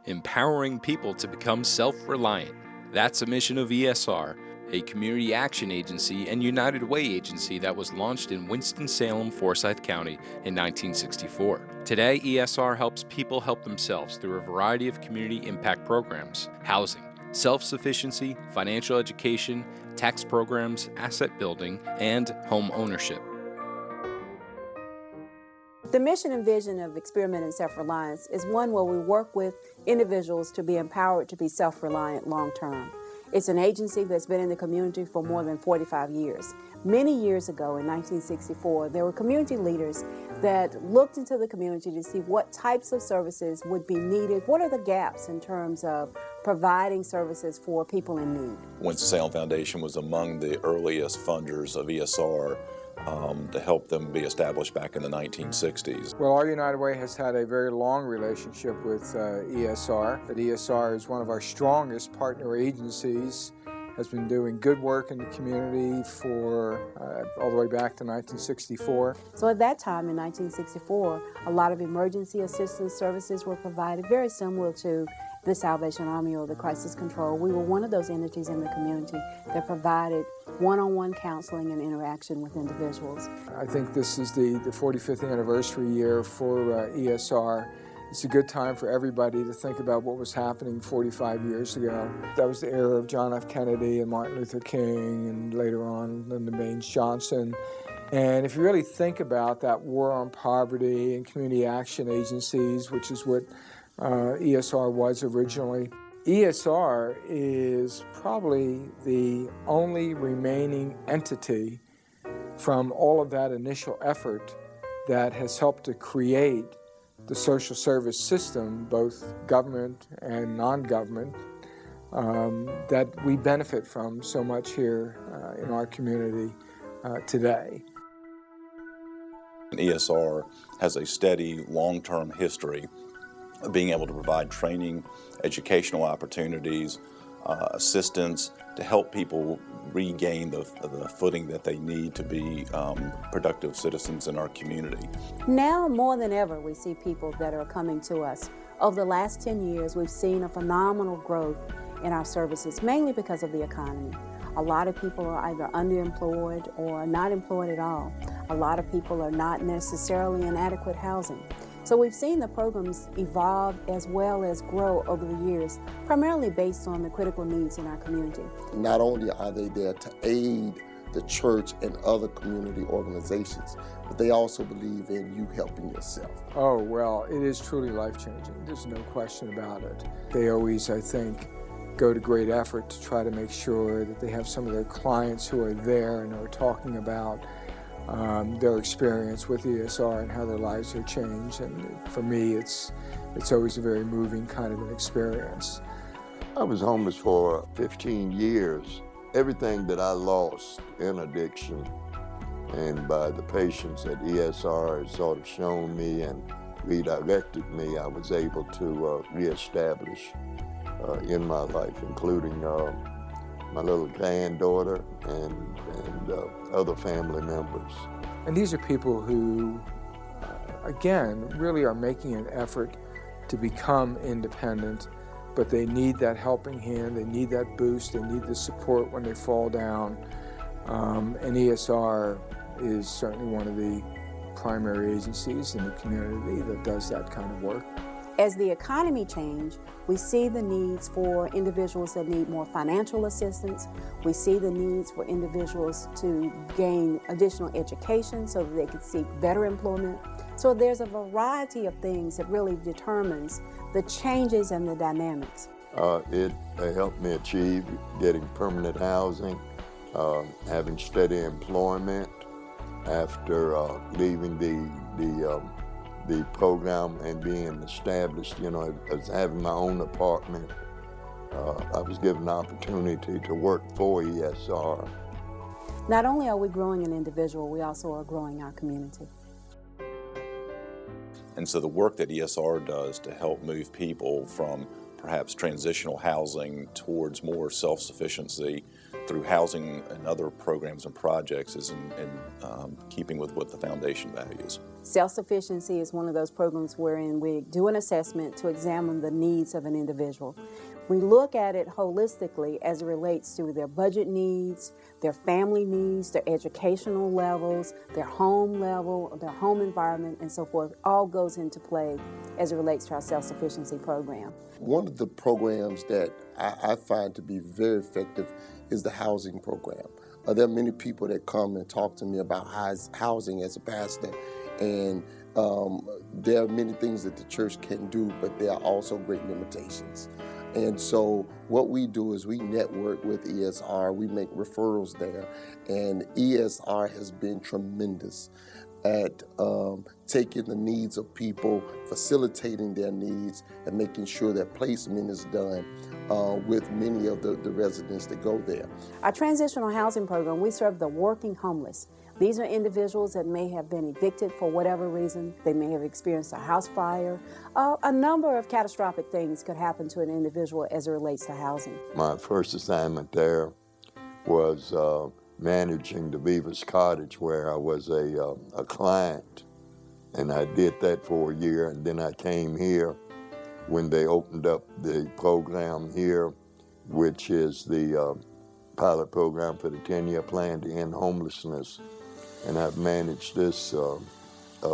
empowering people to become self-reliant. That's a mission of ESR, a community action agency and United Way agency that was launched in Winston-Salem, Forsyth County in 1964. Today, ESR helps people help themselves through a variety of community impact programs: housing, self-sufficiency, financial education, tax programs, asset building, and home ownership. The mission and vision of Experiment in Self-Reliance is one where we work with individuals to be empowered to be self-reliant long-term. It's an agency that's been in the community for more than 45 years. Many years ago, in 1964, there were community leaders that looked into the community to see what types of services would be needed, what are the gaps in terms of providing services for people in need. Winston-Salem Foundation was among the earliest funders of ESR to help them be established back in the 1960s. Well, our United Way has had a very long relationship with ESR. That ESR is one of our strongest partner agencies, has been doing good work in the community for all the way back to 1964. So at that time, in 1964, a lot of emergency assistance services were provided, very similar to the Salvation Army or the Crisis Control. We were one of those entities in the community that provided one-on-one counseling and interaction with individuals. I think this is the 45th anniversary year for ESR. It's a good time for everybody to think about what was happening 45 years ago. That was the era of John F. Kennedy and Martin Luther King, and later on Lyndon Baines Johnson. And if you really think about that war on poverty and community action agencies, which is what ESR was originally, ESR is probably the only remaining entity from all of that initial effort that has helped to create the social service system, both government and non-government, that we benefit from so much here in our community today. ESR has a steady, long-term history of being able to provide training, educational opportunities, assistance to help people regain the footing that they need to be productive citizens in our community. Now more than ever, we see people that are coming to us. Over the last 10 years, we've seen a phenomenal growth in our services, mainly because of the economy. A lot of people are either underemployed or not employed at all. A lot of people are not necessarily in adequate housing. So we've seen the programs evolve as well as grow over the years, primarily based on the critical needs in our community. Not only are they there to aid the church and other community organizations, but they also believe in you helping yourself. Oh, well, it is truly life-changing. There's no question about it. They always, I think, go to great effort to try to make sure that they have some of their clients who are there and are talking about their experience with ESR and how their lives have changed. And for me, it's always a very moving kind of an experience. I was homeless for 15 years. Everything that I lost in addiction, and by the patience that ESR has sort of shown me and redirected me, I was able to reestablish in my life, including my little granddaughter and other family members. And these are people who, again, really are making an effort to become independent, but they need that helping hand, they need that boost, they need the support when they fall down. And ESR is certainly one of the primary agencies in the community that does that kind of work. As the economy changes, we see the needs for individuals that need more financial assistance. We see the needs for individuals to gain additional education so that they can seek better employment. So there's a variety of things that really determines the changes and the dynamics. It helped me achieve getting permanent housing, having steady employment after leaving the program and being established, as having my own apartment. I was given the opportunity to work for ESR. Not only are we growing an individual, we also are growing our community. And so the work that ESR does to help move people from perhaps transitional housing towards more self-sufficiency through housing and other programs and projects is in keeping with what the foundation values. Self-sufficiency is one of those programs wherein we do an assessment to examine the needs of an individual. We look at it holistically as it relates to their budget needs, their family needs, their educational levels, their home level, their home environment, and so forth. All goes into play as it relates to our self-sufficiency program. One of the programs that I find to be very effective is the housing program. There are many people that come and talk to me about housing as a pastor, and there are many things that the church can do, but there are also great limitations. And so what we do is we network with ESR, we make referrals there, and ESR has been tremendous at taking the needs of people, facilitating their needs, and making sure that placement is done with many of the residents that go there. Our transitional housing program, we serve the working homeless. These are individuals that may have been evicted for whatever reason. They may have experienced a house fire. A number of catastrophic things could happen to an individual as it relates to housing. My first assignment there was managing the Beaver's Cottage, where I was a client, and I did that for a year, and then I came here when they opened up the program here, which is the pilot program for the 10-year plan to end homelessness, and I've managed this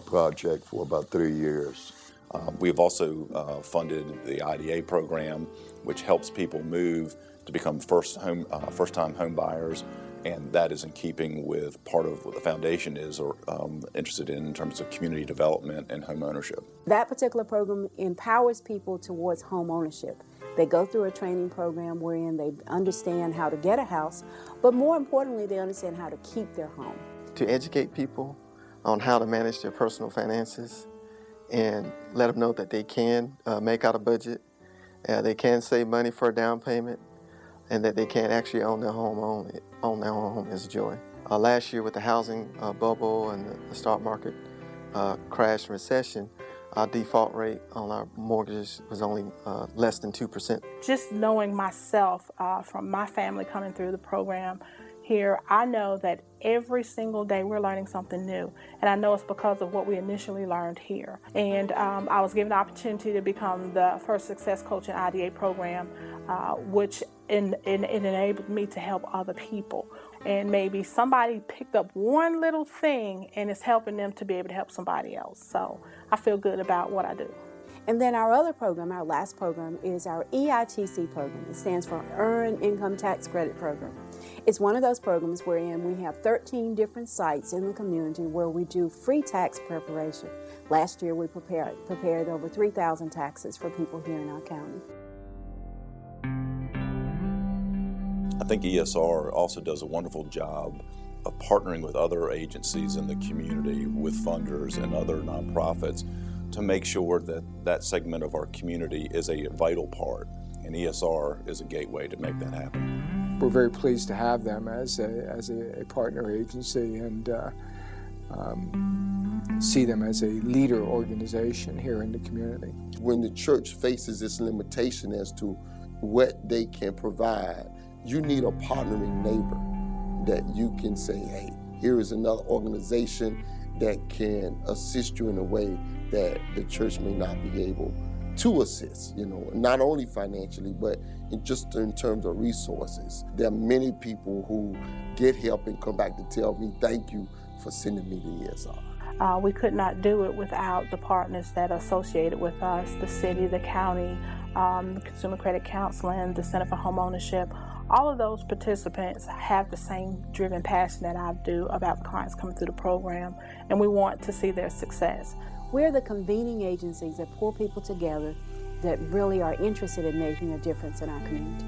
project for about 3 years. We have also funded the IDA program, which helps people move to become first-time home buyers, and that is in keeping with part of what the foundation is interested in terms of community development and home ownership. That particular program empowers people towards home ownership. They go through a training program wherein they understand how to get a house, but more importantly, they understand how to keep their home. To educate people on how to manage their personal finances and let them know that they can make out a budget, they can save money for a down payment, and that they can actually own their home, own their home is joy. Last year with the housing bubble and the stock market crash and recession, our default rate on our mortgages was only less than 2%. Just knowing myself from my family coming through the program here, I know that every single day we're learning something new, and I know it's because of what we initially learned here. And I was given the opportunity to become the first success coach in IDA program, which enabled me to help other people. And maybe somebody picked up one little thing and it's helping them to be able to help somebody else. So I feel good about what I do. And then our other program, our last program, is our EITC program. It stands for Earned Income Tax Credit Program. It's one of those programs wherein we have 13 different sites in the community where we do free tax preparation. Last year we prepared over 3,000 taxes for people here in our county. I think ESR also does a wonderful job of partnering with other agencies in the community, with funders and other nonprofits, to make sure that that segment of our community is a vital part, and ESR is a gateway to make that happen. We're very pleased to have them as a partner agency and see them as a leader organization here in the community. When the church faces this limitation as to what they can provide, you need a partnering neighbor that you can say, hey, here is another organization that can assist you in a way that the church may not be able to assist, not only financially, but just in terms of resources. There are many people who get help and come back to tell me, thank you for sending me to ESR. We could not do it without the partners that are associated with us, the city, the county, Consumer Credit Counseling, the Center for Home Ownership. All of those participants have the same driven passion that I do about the clients coming through the program, and we want to see their success. We're the convening agencies that pull people together that really are interested in making a difference in our community.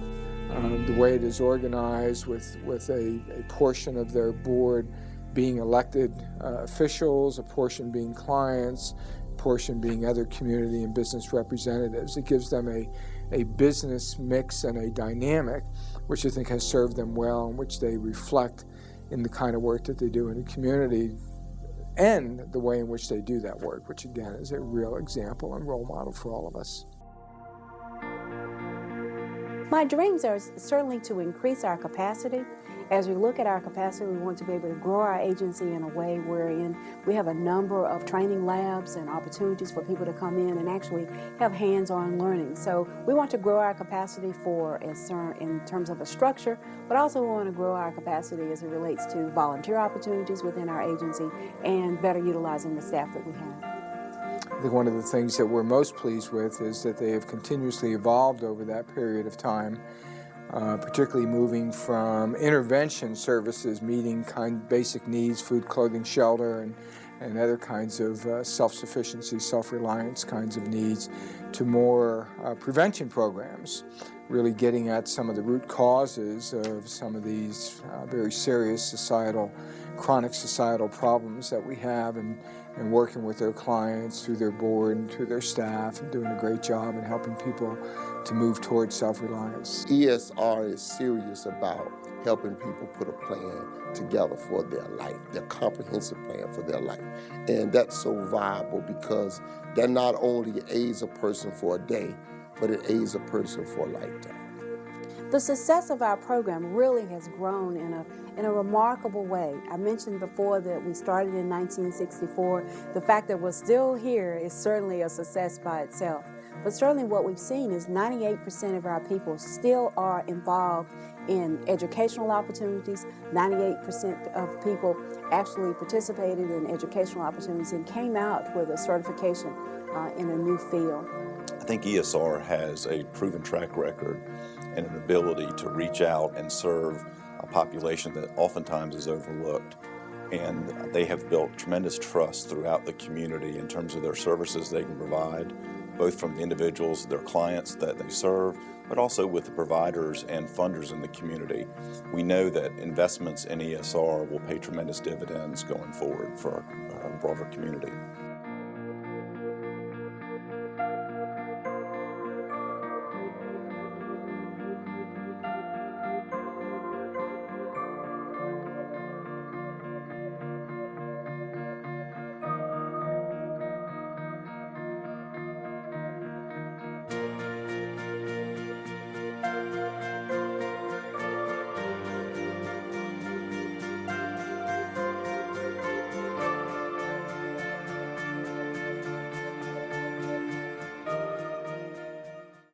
The way it is organized with a portion of their board being elected officials, a portion being clients, a portion being other community and business representatives, it gives them a business mix and a dynamic which I think has served them well and which they reflect in the kind of work that they do in the community and the way in which they do that work, which again is a real example and role model for all of us. My dreams are certainly to increase our capacity. As we look at our capacity, we want to be able to grow our agency in a way wherein we have a number of training labs and opportunities for people to come in and actually have hands-on learning. So we want to grow our capacity in terms of a structure, but also we want to grow our capacity as it relates to volunteer opportunities within our agency and better utilizing the staff that we have. I think one of the things that we're most pleased with is that they have continuously evolved over that period of time, particularly moving from intervention services, meeting basic needs, food, clothing, shelter, and other kinds of self-sufficiency, self-reliance kinds of needs, to more prevention programs, really getting at some of the root causes of some of these very serious chronic societal problems that we have, and working with their clients through their board and through their staff, and doing a great job in helping people to move towards self-reliance. ESR is serious about helping people put a plan together for their life, their comprehensive plan for their life. And that's so viable because that not only aids a person for a day, but it aids a person for a lifetime. The success of our program really has grown in a remarkable way. I mentioned before that we started in 1964. The fact that we're still here is certainly a success by itself. But certainly what we've seen is 98% of our people still are involved in educational opportunities. 98% of people actually participated in educational opportunities and came out with a certification in a new field. I think ESR has a proven track record and an ability to reach out and serve a population that oftentimes is overlooked. And they have built tremendous trust throughout the community in terms of their services they can provide, both from the individuals, their clients that they serve, but also with the providers and funders in the community. We know that investments in ESR will pay tremendous dividends going forward for our broader community.